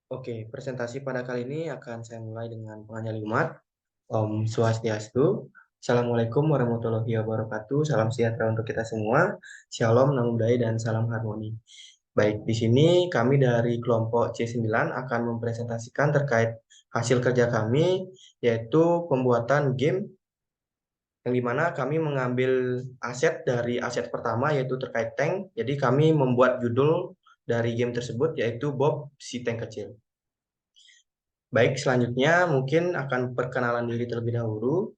Oke, presentasi pada kali ini akan saya mulai dengan penganyalimat. Om Swastiastu. Assalamualaikum warahmatullahi wabarakatuh. Salam sejahtera untuk kita semua. Shalom, Namo Buddhaya, dan salam harmoni. Baik, di sini kami dari kelompok C9 akan mempresentasikan terkait hasil kerja kami, yaitu pembuatan game yang dimana kami mengambil aset dari aset pertama, yaitu terkait tank. Jadi kami membuat judul dari game tersebut, yaitu Bob si Tank Kecil. Baik, selanjutnya mungkin akan perkenalan diri terlebih dahulu.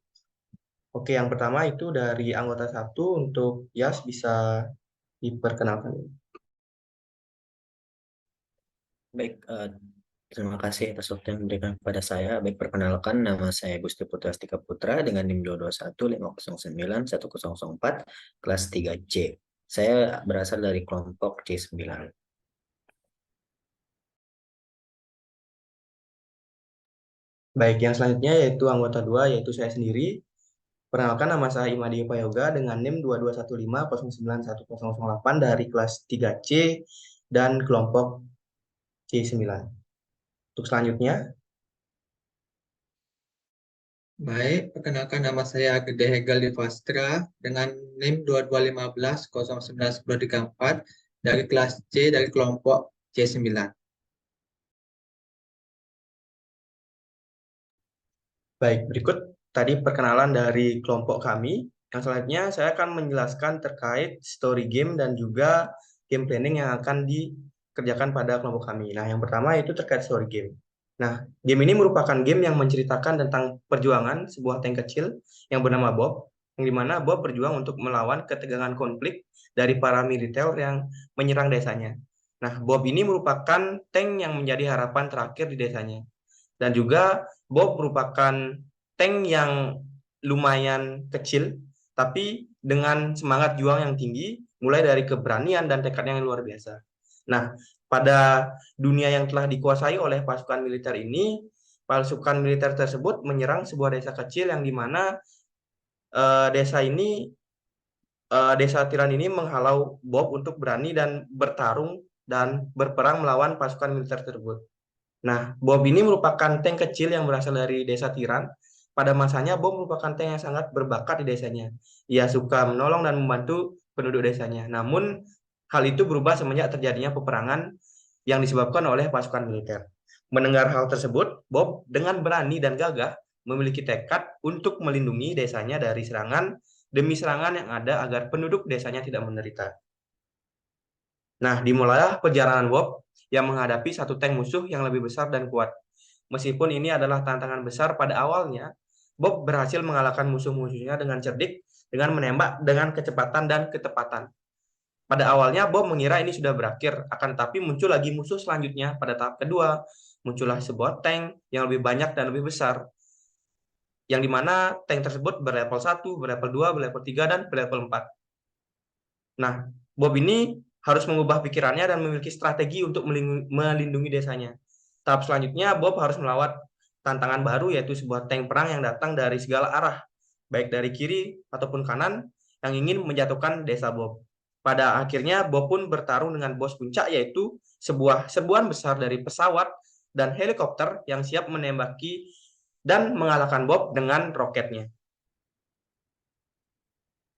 Oke, yang pertama itu dari anggota satu untuk Yas bisa diperkenalkan. Baik, terima kasih atas waktu yang diberikan kepada saya. Baik, perkenalkan nama saya Gusti Putra Astika Putra dengan NIM 221509104 kelas 3C. Saya berasal dari kelompok C9. Baik, yang selanjutnya yaitu anggota dua yaitu saya sendiri. Perkenalkan nama saya Imadi Yoga dengan NIM 2215091008 dari kelas 3C dan kelompok C9. Untuk selanjutnya, Baik, perkenalkan nama saya Gede Hegel Divastra dengan NIM 2215091034 dari kelas C dari kelompok C9. baik, berikut tadi perkenalan dari kelompok kami. Yang selanjutnya saya akan menjelaskan terkait story game dan juga game planning yang akan dikerjakan pada kelompok kami. Nah, yang pertama itu terkait story game. Nah, game ini merupakan game yang menceritakan tentang perjuangan sebuah tank kecil yang bernama Bob, yang dimana Bob berjuang untuk melawan ketegangan konflik dari para militer yang menyerang desanya. Nah, Bob ini merupakan tank yang menjadi harapan terakhir di desanya. Dan juga Bob merupakan tank yang lumayan kecil, tapi dengan semangat juang yang tinggi, mulai dari keberanian dan tekadnya yang luar biasa. Nah, pada dunia yang telah dikuasai oleh pasukan militer ini, pasukan militer tersebut menyerang sebuah desa kecil yang dimana desa ini, desa tiran ini menghalau Bob untuk berani dan bertarung dan berperang melawan pasukan militer tersebut. Nah, Bob ini merupakan tank kecil yang berasal dari desa Tiran. Pada masanya, Bob merupakan tank yang sangat berbakat di desanya. Ia suka menolong dan membantu penduduk desanya. Namun, hal itu berubah semenjak terjadinya peperangan yang disebabkan oleh pasukan militer. Mendengar hal tersebut, Bob dengan berani dan gagah memiliki tekad untuk melindungi desanya dari serangan demi serangan yang ada agar penduduk desanya tidak menderita. Nah, dimulailah perjalanan Bob yang menghadapi satu tank musuh yang lebih besar dan kuat. Meskipun ini adalah tantangan besar pada awalnya, Bob berhasil mengalahkan musuh-musuhnya dengan cerdik, dengan menembak dengan kecepatan dan ketepatan. Pada awalnya Bob mengira ini sudah berakhir, akan tetapi muncul lagi musuh selanjutnya pada tahap kedua. Muncullah sebuah tank yang lebih banyak dan lebih besar, yang dimana tank tersebut berlevel 1, berlevel 2, berlevel 3, dan berlevel 4. Nah, Bob ini harus mengubah pikirannya dan memiliki strategi untuk melindungi desanya. Tahap selanjutnya, Bob harus melawan tantangan baru, yaitu sebuah tank perang yang datang dari segala arah, baik dari kiri ataupun kanan, yang ingin menjatuhkan desa Bob. Pada akhirnya, Bob pun bertarung dengan bos puncak, yaitu sebuah serbuan besar dari pesawat dan helikopter yang siap menembaki dan mengalahkan Bob dengan roketnya.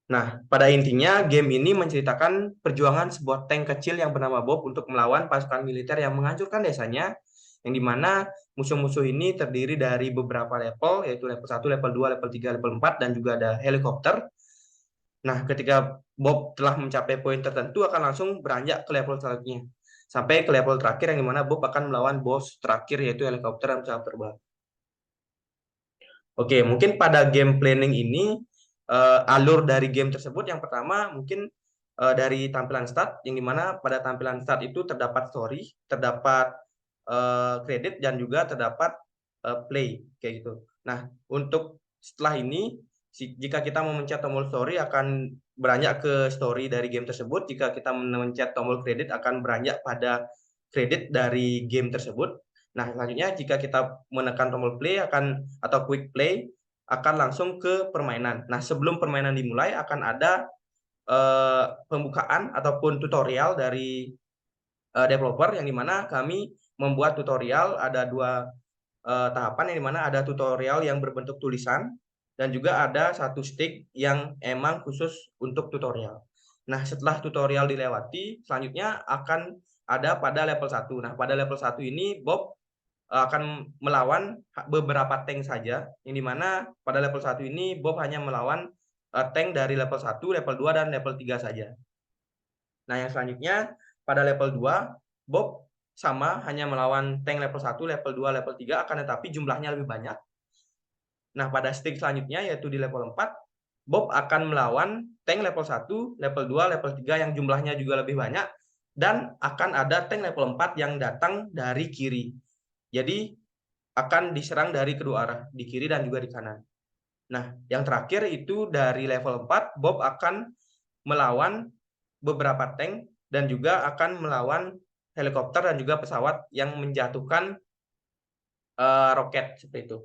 Nah, pada intinya game ini menceritakan perjuangan sebuah tank kecil yang bernama Bob untuk melawan pasukan militer yang menghancurkan desanya, yang dimana musuh-musuh ini terdiri dari beberapa level, yaitu level 1, level 2, level 3, level 4, dan juga ada helikopter. Nah, ketika Bob telah mencapai poin tertentu, akan langsung beranjak ke level selanjutnya. Sampai ke level terakhir yang dimana Bob akan melawan bos terakhir, yaitu helikopter dan pesawat terbang. Oke, mungkin pada game planning ini alur dari game tersebut yang pertama mungkin dari tampilan start, yang dimana pada tampilan start itu terdapat story, terdapat kredit, dan juga terdapat play kayak gitu. Nah, untuk setelah ini jika kita memencet tombol story akan beranjak ke story dari game tersebut. Jika kita memencet tombol kredit akan beranjak pada kredit dari game tersebut. Nah, selanjutnya jika kita menekan tombol play atau quick play akan langsung ke permainan. Nah, sebelum permainan dimulai akan ada pembukaan ataupun tutorial dari developer, yang dimana kami membuat tutorial ada dua tahapan, yang dimana ada tutorial yang berbentuk tulisan dan juga ada satu stick yang emang khusus untuk tutorial. Nah, setelah tutorial dilewati, selanjutnya akan ada pada level 1. Nah, pada level 1 ini Bob akan melawan beberapa tank saja, yang dimana pada level 1 ini Bob hanya melawan tank dari level 1, level 2, dan level 3 saja. Nah, yang selanjutnya pada level 2, Bob sama hanya melawan tank level 1, level 2, level 3, akan tetapi jumlahnya lebih banyak. Nah, pada stage selanjutnya yaitu di level 4, Bob akan melawan tank level 1, level 2, level 3 yang jumlahnya juga lebih banyak, dan akan ada tank level 4 yang datang dari kiri. Jadi akan diserang dari kedua arah, di kiri dan juga di kanan. Nah, yang terakhir itu dari level 4, Bob akan melawan beberapa tank dan juga akan melawan helikopter dan juga pesawat yang menjatuhkan roket seperti itu.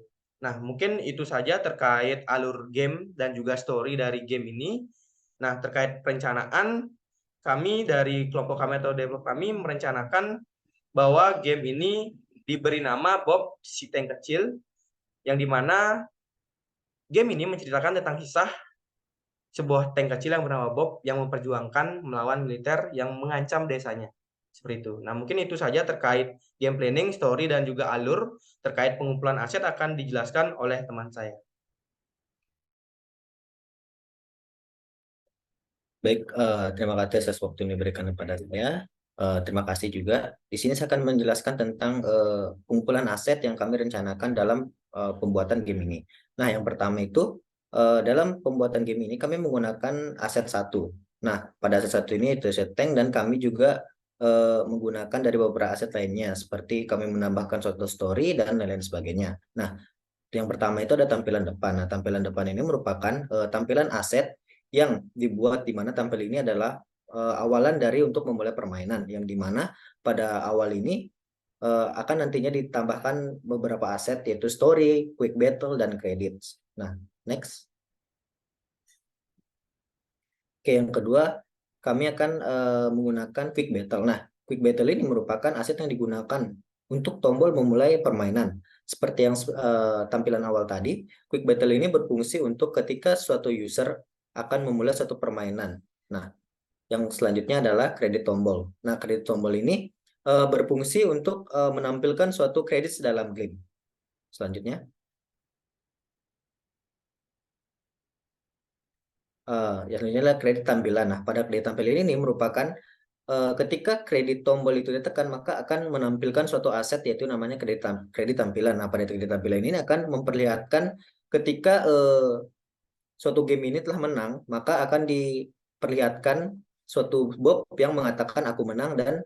Nah, mungkin itu saja terkait alur game dan juga story dari game ini. Nah, terkait perencanaan, kami dari kelompok kami atau developer kami merencanakan bahwa game ini diberi nama Bob si Tank Kecil, yang dimana game ini menceritakan tentang kisah sebuah tank kecil yang bernama Bob yang memperjuangkan melawan militer yang mengancam desanya. Seperti itu. Nah, mungkin itu saja terkait game planning, story, dan juga alur. Terkait pengumpulan aset akan dijelaskan oleh teman saya. Baik, terima kasih atas waktu yang diberikan kepada saya. Terima kasih juga. Di sini saya akan menjelaskan tentang pengumpulan aset yang kami rencanakan dalam pembuatan game ini. Nah, yang pertama itu dalam pembuatan game ini kami menggunakan aset 1. Nah, pada aset 1 ini itu aset tank, dan kami juga menggunakan dari beberapa aset lainnya, seperti kami menambahkan suatu story dan lain-lain sebagainya. Nah, yang pertama itu ada tampilan depan. Nah, tampilan depan ini merupakan tampilan aset yang dibuat, di mana tampil ini adalah awalan dari untuk memulai permainan, yang dimana pada awal ini akan nantinya ditambahkan beberapa aset, yaitu story, quick battle, dan credits. Nah, next. Oke, yang kedua kami akan menggunakan quick battle. Nah, quick battle ini merupakan aset yang digunakan untuk tombol memulai permainan. Seperti yang tampilan awal tadi, quick battle ini berfungsi untuk ketika suatu user akan memulai satu permainan. Nah, yang selanjutnya adalah kredit tombol. Nah, kredit tombol ini berfungsi untuk menampilkan suatu kredit dalam game. Selanjutnya, yang selanjutnya adalah kredit tampilan. Nah, pada kredit tampilan ini merupakan ketika kredit tombol itu ditekan, maka akan menampilkan suatu aset, yaitu namanya kredit tampilan. Nah, pada kredit tampilan ini akan memperlihatkan ketika suatu game ini telah menang, maka akan diperlihatkan suatu Bob yang mengatakan aku menang, dan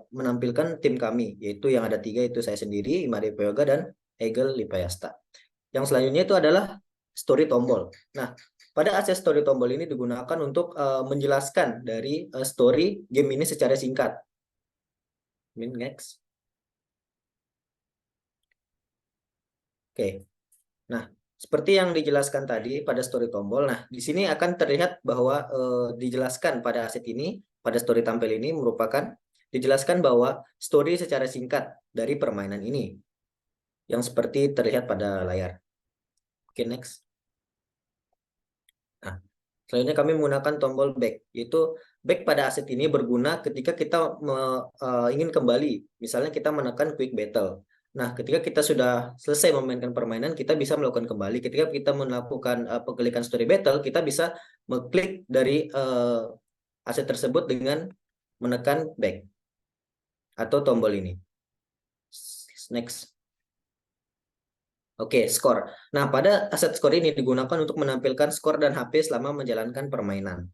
menampilkan tim kami, yaitu yang ada 3, yaitu saya sendiri, Imade Yoga, dan Egel Lipayasta. Yang selanjutnya itu adalah story tombol. Nah, pada aset story tombol ini digunakan untuk menjelaskan dari story game ini secara singkat. Next. Oke. Nah, seperti yang dijelaskan tadi pada story tombol. Nah, di sini akan terlihat bahwa dijelaskan pada aset ini, pada story tampil ini merupakan dijelaskan bahwa story secara singkat dari permainan ini, yang seperti terlihat pada layar. Oke, next. Nah, selanjutnya kami menggunakan tombol back, yaitu back pada aset ini berguna ketika kita ingin kembali. Misalnya kita menekan quick battle. Nah, ketika kita sudah selesai memainkan permainan, kita bisa melakukan kembali. Ketika kita melakukan pengklikan story battle, kita bisa mengklik dari aset tersebut dengan menekan back atau tombol ini. Next. Oke, skor. Nah, pada aset skor ini digunakan untuk menampilkan skor dan HP selama menjalankan permainan.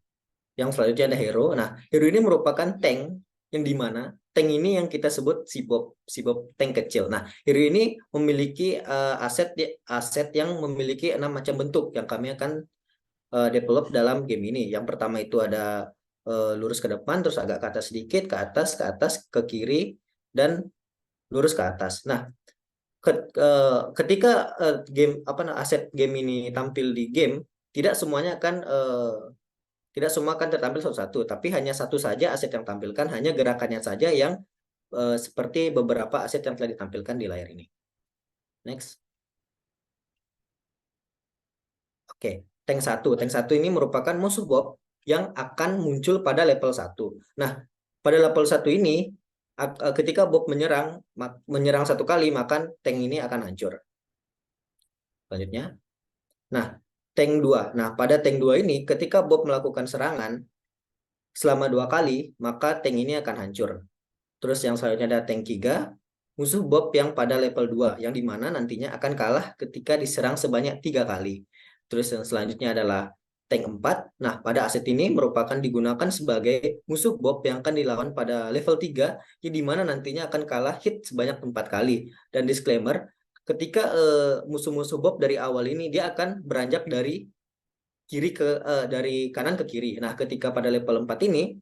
Yang selanjutnya ada hero. Nah, hero ini merupakan tank, yang dimana tank ini yang kita sebut si Bob tank kecil. Nah, hero ini memiliki aset yang memiliki 6 macam bentuk yang kami akan develop dalam game ini. Yang pertama itu ada lurus ke depan, terus agak ke atas sedikit, ke atas, ke kiri, dan lurus ke atas. Nah, ketika aset game ini tampil di game, tidak semua akan tertampil satu-satu, tapi hanya satu saja aset yang tampilkan, hanya gerakannya saja yang seperti beberapa aset yang telah ditampilkan di layar ini. Next. Oke, tank 1. Tank 1 ini merupakan musuh Bob yang akan muncul pada level 1. Nah, pada level 1 ini ketika Bob menyerang 1 kali, maka tank ini akan hancur. Selanjutnya. Nah, tank 2. Nah, pada tank 2 ini ketika Bob melakukan serangan selama 2 kali, maka tank ini akan hancur. Terus yang selanjutnya ada tank 3, musuh Bob yang pada level 2, yang dimana nantinya akan kalah ketika diserang sebanyak 3 kali. Terus yang selanjutnya adalah tank 4. Nah, pada aset ini merupakan digunakan sebagai musuh Bob yang akan dilawan pada level 3, yang dimana nantinya akan kalah hit sebanyak 4 kali. Dan disclaimer, ketika musuh-musuh Bob dari awal ini, dia akan beranjak dari dari kanan ke kiri. Nah, ketika pada level 4 ini,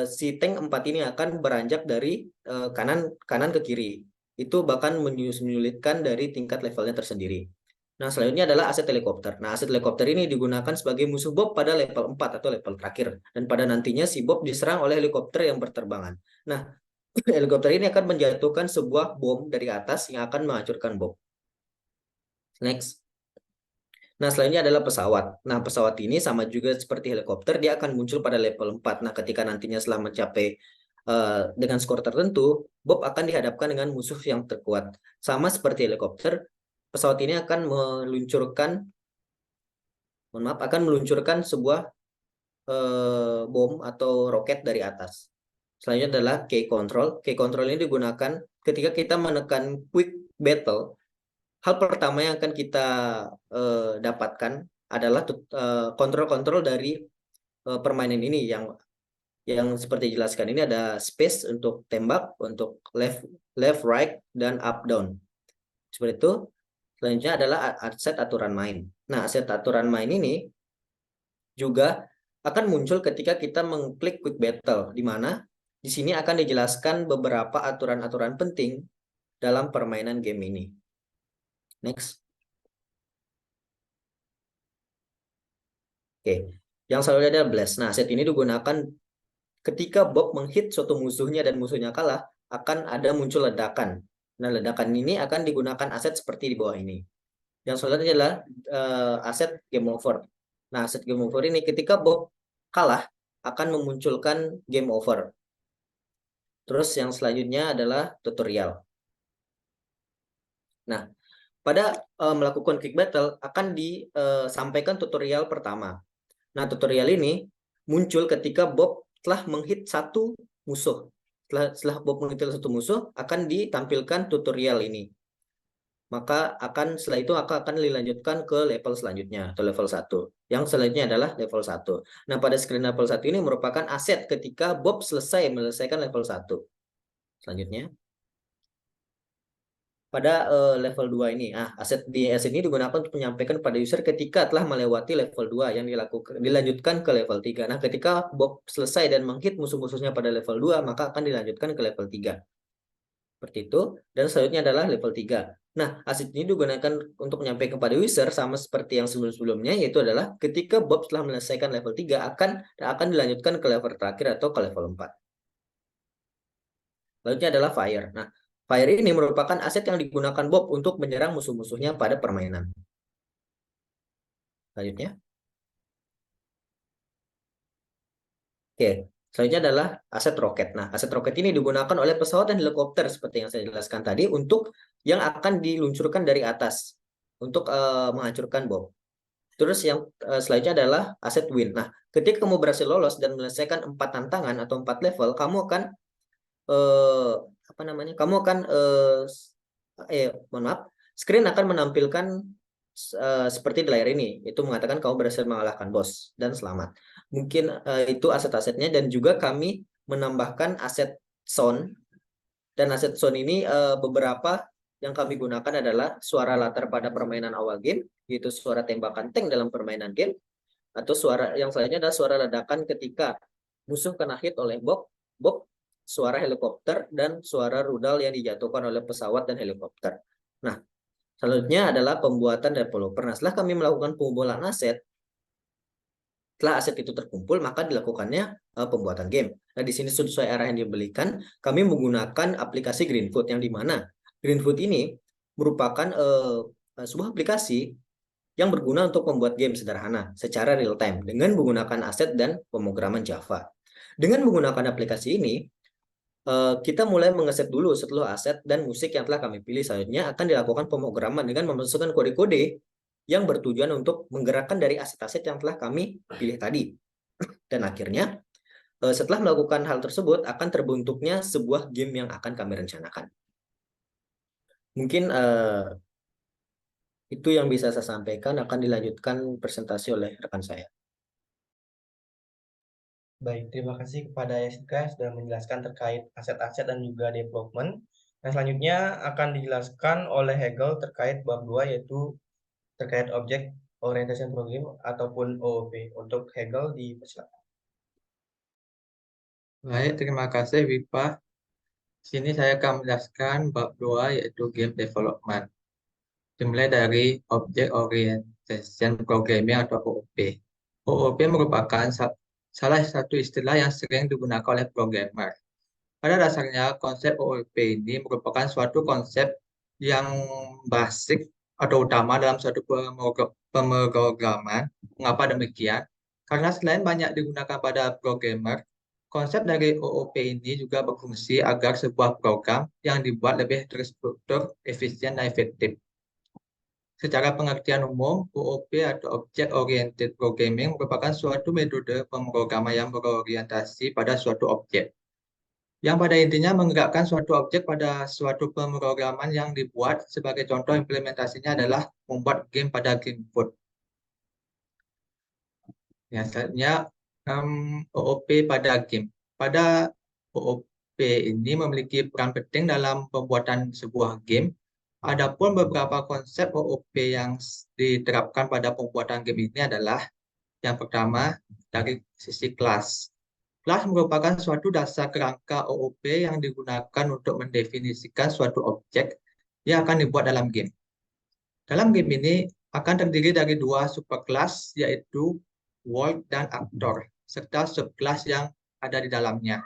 si tank 4 ini akan beranjak dari kanan ke kiri. Itu bahkan menyulitkan dari tingkat levelnya tersendiri. Nah, selanjutnya adalah aset helikopter. Nah, aset helikopter ini digunakan sebagai musuh Bob pada level 4 atau level terakhir. Dan pada nantinya si Bob diserang oleh helikopter yang berterbangan. Nah, helikopter ini akan menjatuhkan sebuah bom dari atas yang akan menghancurkan Bob. Next. Nah, selanjutnya adalah pesawat. Nah, pesawat ini sama juga seperti helikopter, dia akan muncul pada level 4. Nah, ketika nantinya setelah mencapai dengan skor tertentu, Bob akan dihadapkan dengan musuh yang terkuat. Sama seperti helikopter, pesawat ini akan meluncurkan sebuah bom atau roket dari atas. Selanjutnya adalah key control. Key control ini digunakan ketika kita menekan quick battle. Hal pertama yang akan kita dapatkan adalah kontrol-kontrol dari permainan ini yang seperti dijelaskan ini ada space untuk tembak, untuk left, right, dan up, down. Seperti itu. Selanjutnya adalah aset aturan main. Nah, aset aturan main ini juga akan muncul ketika kita mengklik quick battle, di mana di sini akan dijelaskan beberapa aturan-aturan penting dalam permainan game ini. Next. Oke, yang selanjutnya adalah blast. Nah, set ini digunakan ketika Bob menghit suatu musuhnya dan musuhnya kalah, akan ada muncul ledakan. Nah, ledakan ini akan digunakan aset seperti di bawah ini. Yang selanjutnya adalah aset game over. Nah, aset game over ini ketika Bob kalah, akan memunculkan game over. Terus yang selanjutnya adalah tutorial. Nah, pada melakukan quick battle akan disampaikan tutorial pertama. Nah, tutorial ini muncul ketika Bob telah menghit satu musuh. Setelah Bob menghit satu musuh, akan ditampilkan tutorial ini. Maka setelah itu akan dilanjutkan ke level selanjutnya, atau level 1. Yang selanjutnya adalah level 1. Nah, pada screen level 1 ini merupakan aset ketika Bob menyelesaikan level 1. Selanjutnya. Pada level 2 ini. Aset ini digunakan untuk menyampaikan pada user ketika telah melewati level 2 yang dilanjutkan ke level 3. Nah, ketika Bob selesai dan menghit musuh-musuhnya pada level 2, maka akan dilanjutkan ke level 3. Seperti itu. Dan selanjutnya adalah level 3. Nah, aset ini digunakan untuk menyampaikan kepada user sama seperti yang sebelum-sebelumnya, yaitu adalah ketika Bob telah menyelesaikan level 3 akan dilanjutkan ke level terakhir atau ke level 4. Selanjutnya adalah fire. Nah, fire ini merupakan aset yang digunakan Bob untuk menyerang musuh-musuhnya pada permainan. Selanjutnya. Oke, selanjutnya adalah aset roket. Nah, aset roket ini digunakan oleh pesawat dan helikopter seperti yang saya jelaskan tadi untuk yang akan diluncurkan dari atas untuk menghancurkan Bob. Terus yang selanjutnya adalah aset win. Nah, ketika kamu berhasil lolos dan menyelesaikan 4 tantangan atau 4 level, kamu akan screen akan menampilkan seperti di layar ini, itu mengatakan kamu berhasil mengalahkan bos dan selamat. Mungkin itu aset-asetnya, dan juga kami menambahkan aset sound, dan aset sound ini beberapa yang kami gunakan adalah suara latar pada permainan awal game, yaitu suara tembakan tank dalam permainan game, atau suara yang selanjutnya adalah suara ledakan ketika musuh kena hit oleh Bob, suara helikopter, dan suara rudal yang dijatuhkan oleh pesawat dan helikopter. Nah, selanjutnya adalah pembuatan developer. Nah, setelah kami melakukan pengumpulan aset, Setelah aset itu terkumpul, maka dilakukannya pembuatan game. Nah, di sini sesuai arah yang diberikan, kami menggunakan aplikasi Greenfoot, yang dimana Greenfoot ini merupakan sebuah aplikasi yang berguna untuk membuat game sederhana secara real time dengan menggunakan aset dan pemrograman Java. Dengan menggunakan aplikasi ini, kita mulai mengeset dulu seluruh aset dan musik yang telah kami pilih. Selanjutnya akan dilakukan pemrograman dengan memasukkan kode-kode yang bertujuan untuk menggerakkan dari aset-aset yang telah kami pilih tadi. Dan akhirnya, setelah melakukan hal tersebut, akan terbentuknya sebuah game yang akan kami rencanakan. Mungkin itu yang bisa saya sampaikan, akan dilanjutkan presentasi oleh rekan saya. Baik, terima kasih kepada Jessica yang sudah menjelaskan terkait aset-aset dan juga development. Nah, selanjutnya akan dijelaskan oleh Hegel terkait bab 2, yaitu terkait Object Orientation Program ataupun OOP. Untuk Hegel dipersilakan. Baik, terima kasih Wipa. Sini saya akan menjelaskan bab 2 yaitu Game Development. Dimulai dari Object Orientation Programming atau OOP. OOP merupakan salah satu istilah yang sering digunakan oleh programmer. Pada dasarnya, konsep OOP ini merupakan suatu konsep yang basic atau utama dalam suatu pemrograman. Mengapa demikian? Karena selain banyak digunakan pada programmer, konsep dari OOP ini juga berfungsi agar sebuah program yang dibuat lebih terstruktur, efisien, dan efektif. Secara pengertian umum, OOP atau Object Oriented Programming merupakan suatu metode pemrograman yang berorientasi pada suatu objek, yang pada intinya menggerakkan suatu objek pada suatu pemrograman yang dibuat. Sebagai contoh implementasinya adalah membuat game pada Greenfoot. Ya, selanjutnya OOP pada game. Pada OOP ini memiliki peran penting dalam pembuatan sebuah game. Adapun beberapa konsep OOP yang diterapkan pada pembuatan game ini adalah yang pertama dari sisi kelas. Kelas merupakan suatu dasar kerangka OOP yang digunakan untuk mendefinisikan suatu objek yang akan dibuat dalam game. Dalam game ini akan terdiri dari dua superkelas, yaitu world dan actor, serta subkelas yang ada di dalamnya.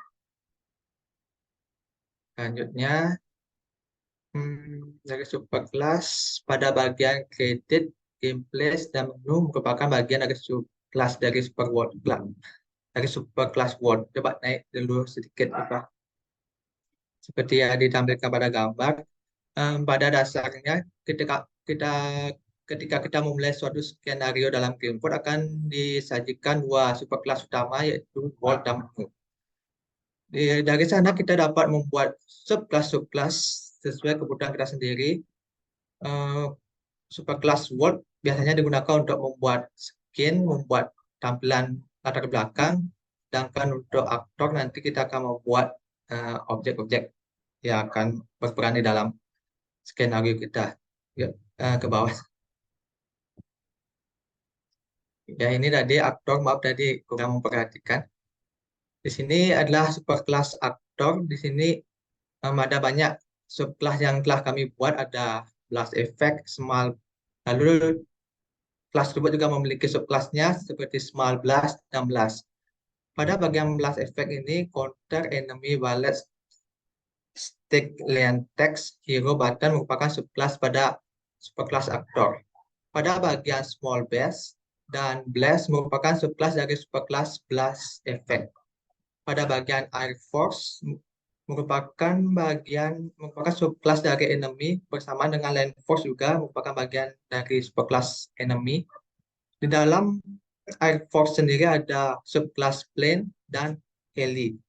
Selanjutnya, dari superkelas pada bagian created, gameplay, dan menu merupakan bagian dari subkelas dari superworld. Dari superkelas world. Coba naik dulu sedikit, Pak. Seperti yang ditampilkan pada gambar, pada dasarnya ketika kita memulai suatu skenario dalam Greenfoot akan disajikan dua superkelas utama, yaitu world dan menu. Dari sana kita dapat membuat subkelas sesuai kebutuhan kita sendiri. Superkelas world biasanya digunakan untuk membuat skin, membuat tampilan latar belakang, sedangkan untuk aktor nanti kita akan membuat objek-objek yang akan berperan di dalam skenario kita. Ke bawah. Ya, ini tadi aktor, maaf tadi kurang memperhatikan. Di sini adalah superkelas aktor. Di sini ada banyak subkelas yang telah kami buat, ada blast effect, small. Lalu kelas tersebut juga memiliki subkelasnya seperti small blast dan blast. Pada bagian blast effect ini, counter enemy wallet stick lane text hero button merupakan subkelas pada superkelas aktor. Pada bagian small blast dan blast merupakan subkelas dari superkelas blast effect. Pada bagian air force merupakan subkelas dari enemy bersama dengan land force juga merupakan bagian dari subkelas enemy. Di dalam air force sendiri ada subkelas plane dan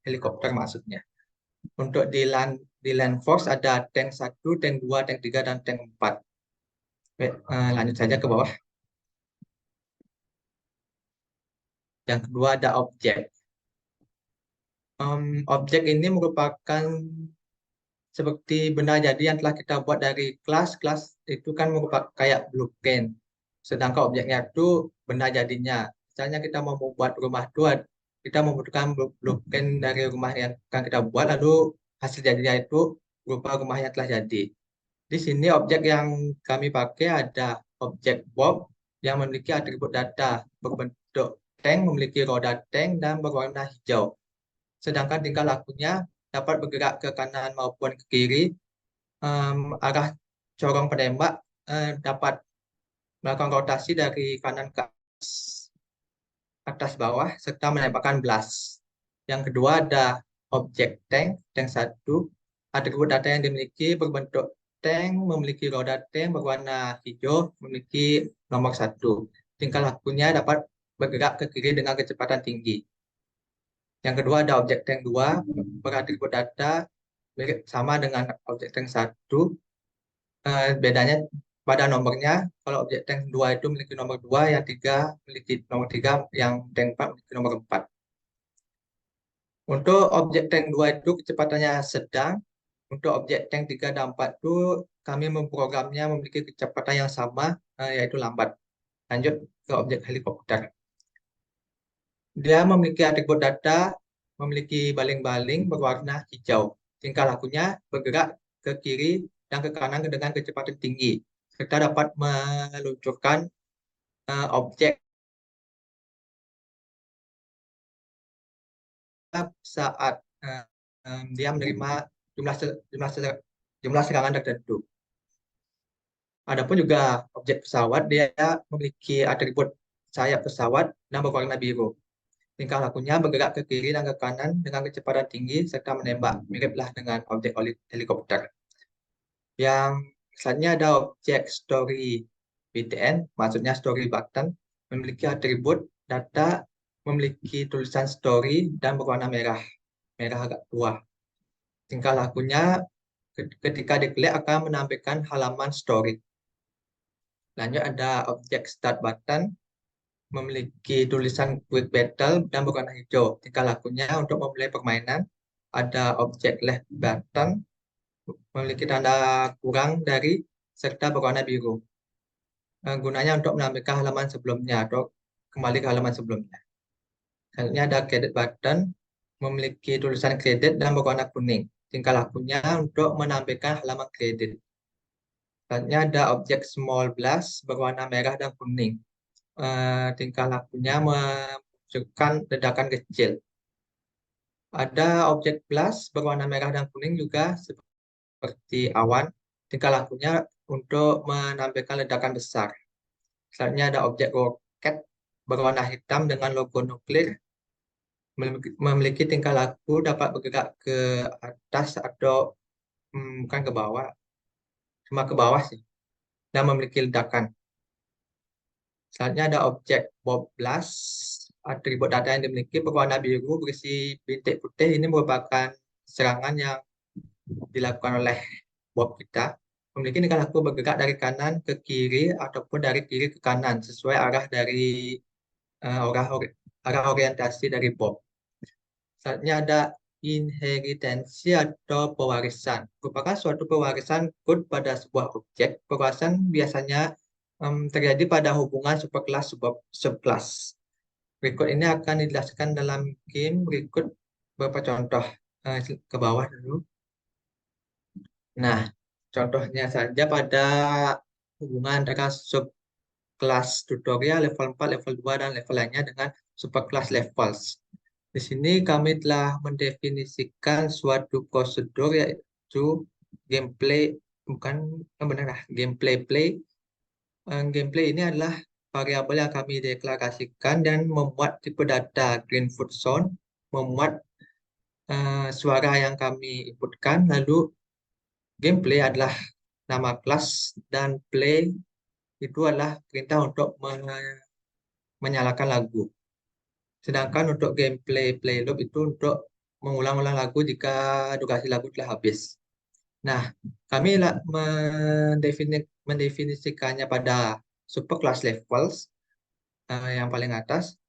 helikopter maksudnya. Untuk di land force ada tank 1, tank 2, tank 3, dan tank 4. Baik, lanjut saja ke bawah. Yang kedua ada objek. Objek ini merupakan seperti benda jadi yang telah kita buat dari kelas. Kelas itu kan merupakan kayak blueprint. Sedangkan objeknya itu benda jadinya. Misalnya kita mau membuat rumah itu, kita membutuhkan blueprint dari rumah yang akan kita buat, lalu hasil jadinya itu berupa rumah yang telah jadi. Di sini objek yang kami pakai ada objek Bob yang memiliki atribut data berbentuk tank memiliki roda tank dan berwarna hijau. Sedangkan tingkah lakunya dapat bergerak ke kanan maupun ke kiri. Arah corong penembak dapat melakukan rotasi dari kanan ke atas bawah serta menembakkan blast. Yang kedua ada objek tank, tank 1. Atribut data yang dimiliki berbentuk tank, memiliki roda tank berwarna hijau, memiliki nomor 1. Tingkah lakunya dapat bergerak ke kiri dengan kecepatan tinggi. Yang kedua ada objek tank 2, beratribut data mirip sama dengan objek tank 1. Bedanya pada nomornya, kalau objek tank 2 itu memiliki nomor 2, yang 3 memiliki nomor 3, yang tank 4 memiliki nomor 4. Untuk objek tank 2 itu kecepatannya sedang. Untuk objek tank 3 dan 4 itu kami memprogramnya memiliki kecepatan yang sama, yaitu lambat. Lanjut ke objek helikopter. Dia memiliki atribut data, memiliki baling-baling berwarna hijau. Tingkah lakunya bergerak ke kiri dan ke kanan dengan kecepatan tinggi, serta dapat meluncurkan objek saat dia menerima jumlah serangan tertentu. Adapun juga objek pesawat, dia memiliki atribut sayap pesawat dan berwarna biru. Tingkah lakunya bergerak ke kiri dan ke kanan dengan kecepatan tinggi serta menembak, miriplah dengan objek helikopter. Yang selanjutnya ada objek story BTN, maksudnya story button, memiliki atribut data, memiliki tulisan story dan berwarna merah agak tua. Tingkah lakunya ketika diklik akan menampilkan halaman story. Lanjut ada objek start button, memiliki tulisan quick battle dan berwarna hijau. Tingkah lakunya untuk memulai permainan. Ada objek left button, memiliki tanda kurang dari serta berwarna biru. Gunanya untuk menampilkan halaman sebelumnya atau kembali ke halaman sebelumnya. Selanjutnya ada credit button, memiliki tulisan kredit dan berwarna kuning. Tingkah lakunya untuk menampilkan halaman kredit. Selanjutnya ada objek small blast berwarna merah dan kuning. Tingkah lakunya menunjukkan ledakan kecil. Ada objek blast berwarna merah dan kuning juga seperti awan. Tingkah lakunya untuk menampilkan ledakan besar. Selanjutnya ada objek roket berwarna hitam dengan logo nuklir. Memiliki tingkah laku dapat bergerak ke atas atau bukan ke bawah, cuma ke bawah sih, dan memiliki ledakan. Selanjutnya ada objek Bob Blast, atribut data yang dimiliki berwarna biru berisi bintik putih. Ini merupakan serangan yang dilakukan oleh Bob kita. Memiliki tingkah laku bergerak dari kanan ke kiri ataupun dari kiri ke kanan sesuai arah dari arah orientasi dari Bob. Selanjutnya ada inheritansi atau pewarisan. Merupakan suatu pewarisan kode pada sebuah objek. Pewarisan biasanya terjadi pada hubungan superkelas subkelas. Berikut ini akan dijelaskan dalam game. Berikut beberapa contoh ke bawah dulu. Nah, contohnya saja pada hubungan antara subkelas tutorial level 4, level 2, dan level lainnya dengan superkelas levels. Di sini kami telah mendefinisikan suatu prosedur yaitu gameplay, bukan benar, gameplay. Gameplay ini adalah variabel yang kami deklarasikan dan memuat tipe data Greenfoot Zone, memuat suara yang kami inputkan, lalu gameplay adalah nama kelas dan play itu adalah perintah untuk menyalakan lagu. Sedangkan untuk gameplay play loop itu untuk mengulang-ulang lagu jika durasi lagu telah habis. Nah, kami mendefinisikannya pada superclass levels yang paling atas.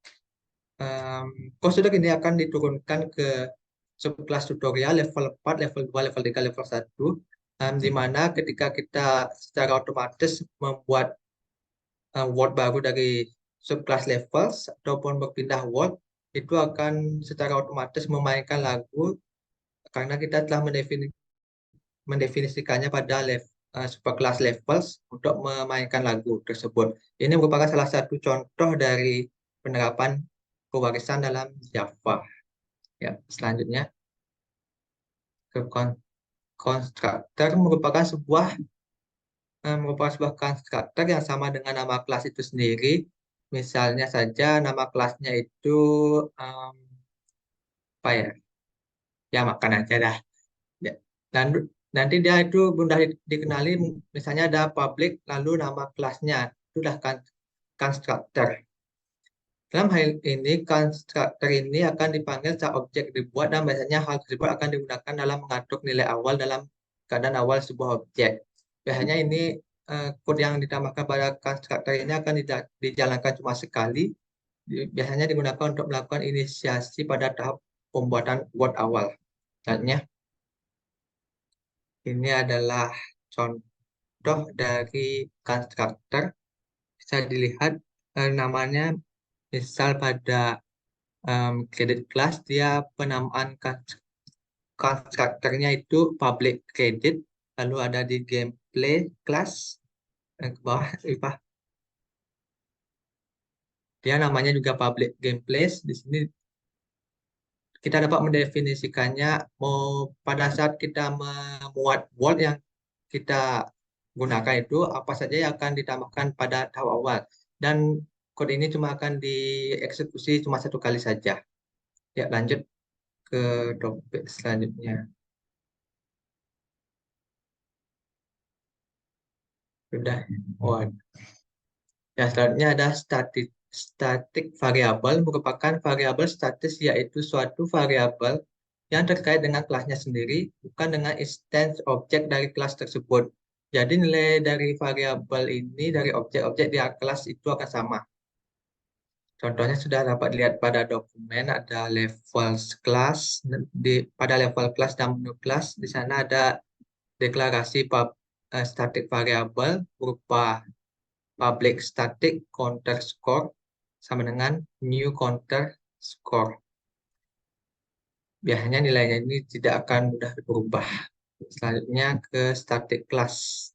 Prosedur ini akan diturunkan ke subclass tutorial level 4, level 2, level 3, level 1, di mana ketika kita secara otomatis membuat word baru dari subclass levels ataupun berpindah word, itu akan secara otomatis memainkan lagu karena kita telah mendefinisikannya pada superclass levels untuk memainkan lagu tersebut. Ini merupakan salah satu contoh dari penerapan pewarisan dalam Java. Ya, selanjutnya ke konstruktor merupakan sebuah konstruktor yang sama dengan nama kelas itu sendiri. Misalnya saja nama kelasnya itu apa ya? Ya makan aja dah. Ya. Dan nanti dia itu mudah dikenali, misalnya ada public lalu nama kelasnya itulah konstruktor. Dalam hal ini, konstruktor ini akan dipanggil saat objek dibuat dan biasanya hal tersebut akan digunakan dalam mengatur nilai awal dalam keadaan awal sebuah objek. Biasanya ini kode yang ditambahkan pada konstruktor ini akan dijalankan cuma sekali. Biasanya digunakan untuk melakukan inisiasi pada tahap pembuatan word awal. Contohnya, ini adalah contoh dari konstruktor. Bisa dilihat namanya, misal pada credit class, dia penamaan konstruktornya itu public credit, lalu ada di gameplay class ke bawah, dia namanya juga public gameplay. Di sini kita dapat mendefinisikannya mau pada saat kita memuat word yang kita gunakan itu apa saja yang akan ditambahkan pada tahap awal, dan kode ini cuma akan dieksekusi cuma satu kali saja. Ya, lanjut ke topik selanjutnya. Sudah. Oh, ya, selanjutnya ada static variabel. Merupakan variabel statis, yaitu suatu variabel yang terkait dengan kelasnya sendiri, bukan dengan instance objek dari kelas tersebut. Jadi nilai dari variabel ini dari objek-objek di kelas itu akan sama. Contohnya sudah dapat lihat pada dokumen, ada levels class. Pada level class dan menu class, di sana ada deklarasi static variable berupa public static counter score sama dengan new counter score. Biasanya nilainya ini tidak akan mudah berubah. Selanjutnya ke static class.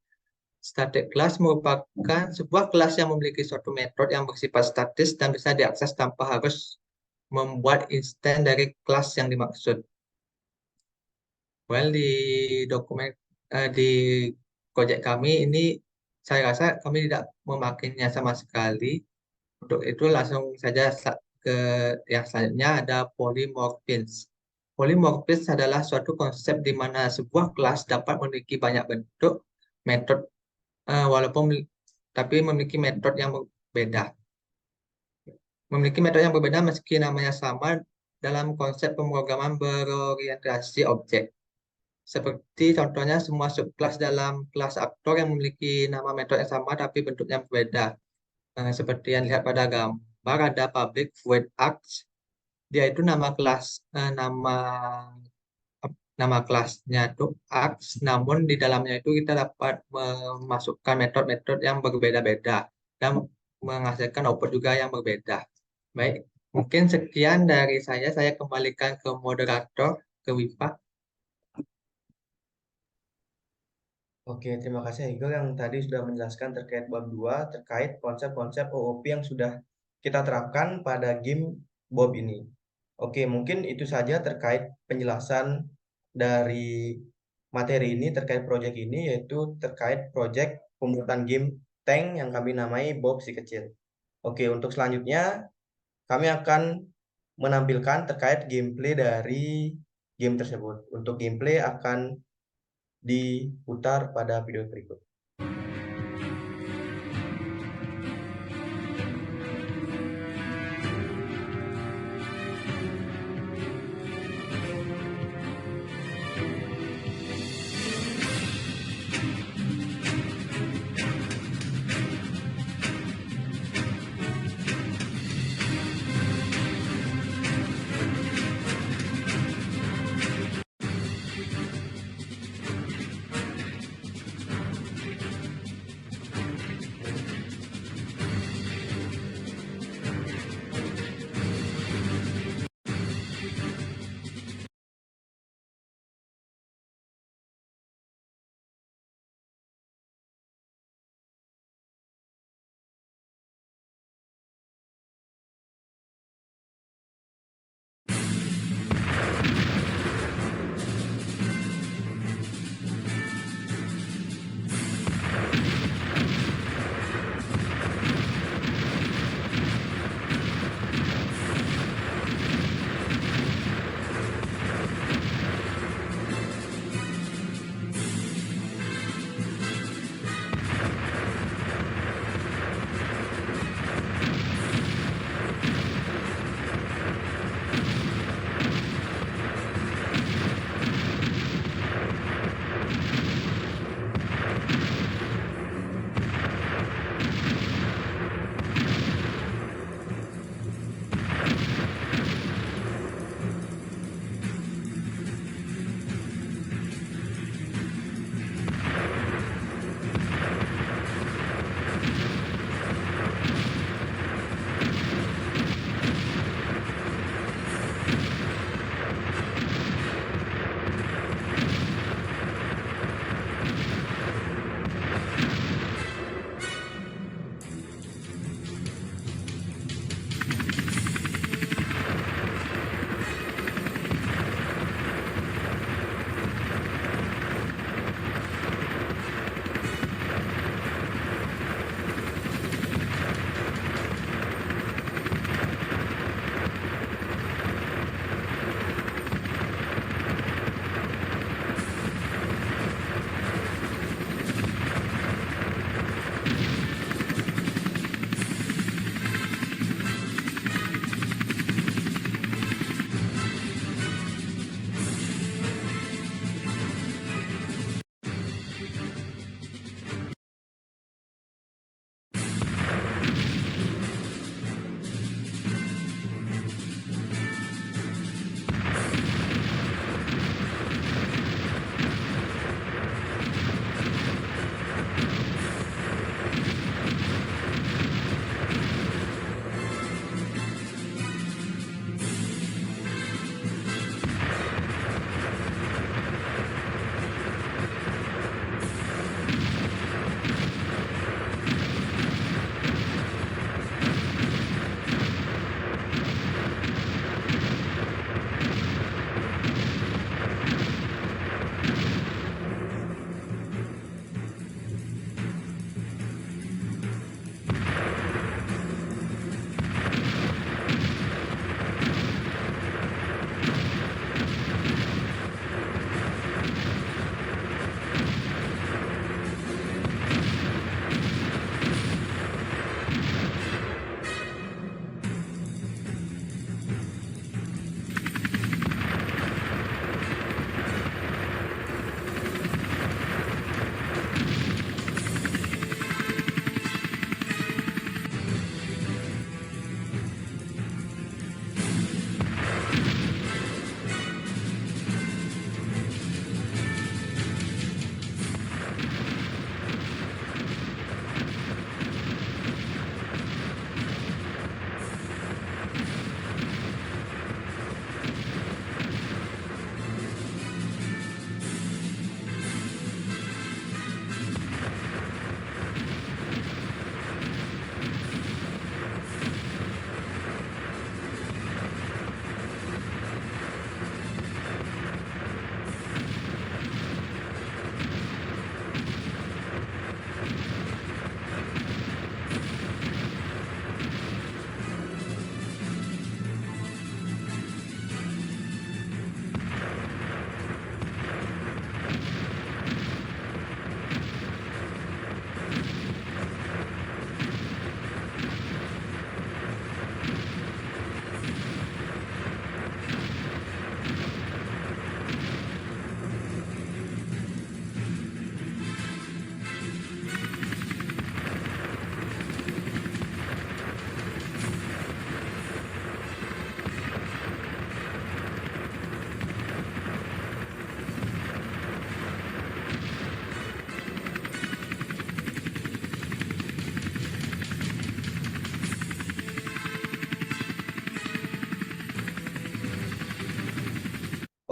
Static class merupakan sebuah kelas yang memiliki suatu metode yang bersifat statis dan bisa diakses tanpa harus membuat instance dari kelas yang dimaksud. Well, di dokumen di project kami ini saya rasa kami tidak memakainya sama sekali. Untuk itu langsung saja ke yang selanjutnya, ada polymorphism. Polymorphism adalah suatu konsep di mana sebuah kelas dapat memiliki banyak bentuk, metode, walaupun tapi memiliki metode yang berbeda. Memiliki metode yang berbeda meski namanya sama dalam konsep pemrograman berorientasi objek. Seperti contohnya semua subclass dalam kelas aktor yang memiliki nama metode yang sama tapi bentuknya berbeda. Seperti yang dilihat pada gambar, ada public void args. Dia itu nama kelas nama kelasnya itu args, namun di dalamnya itu kita dapat memasukkan metode-metode yang berbeda-beda dan menghasilkan output juga yang berbeda. Baik, mungkin sekian dari saya. Saya kembalikan ke moderator, ke Wipa. Oke, terima kasih Hegel yang tadi sudah menjelaskan terkait bab 2 terkait konsep-konsep OOP yang sudah kita terapkan pada game Bob ini. Oke, mungkin itu saja terkait penjelasan dari materi ini terkait proyek ini, yaitu terkait proyek pembuatan game tank yang kami namai Bob si kecil. Oke, untuk selanjutnya kami akan menampilkan terkait gameplay dari game tersebut. Untuk gameplay akan diputar pada video berikut.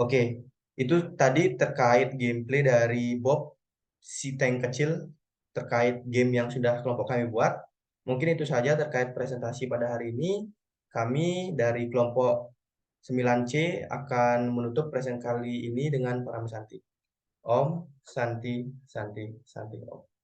Oke, itu tadi terkait gameplay dari Bob, si tank kecil, terkait game yang sudah kelompok kami buat. Mungkin itu saja terkait presentasi pada hari ini. Kami dari kelompok 9C akan menutup presentasi kali ini dengan Param Santi. Om, Santi, Santi, Santi, Om.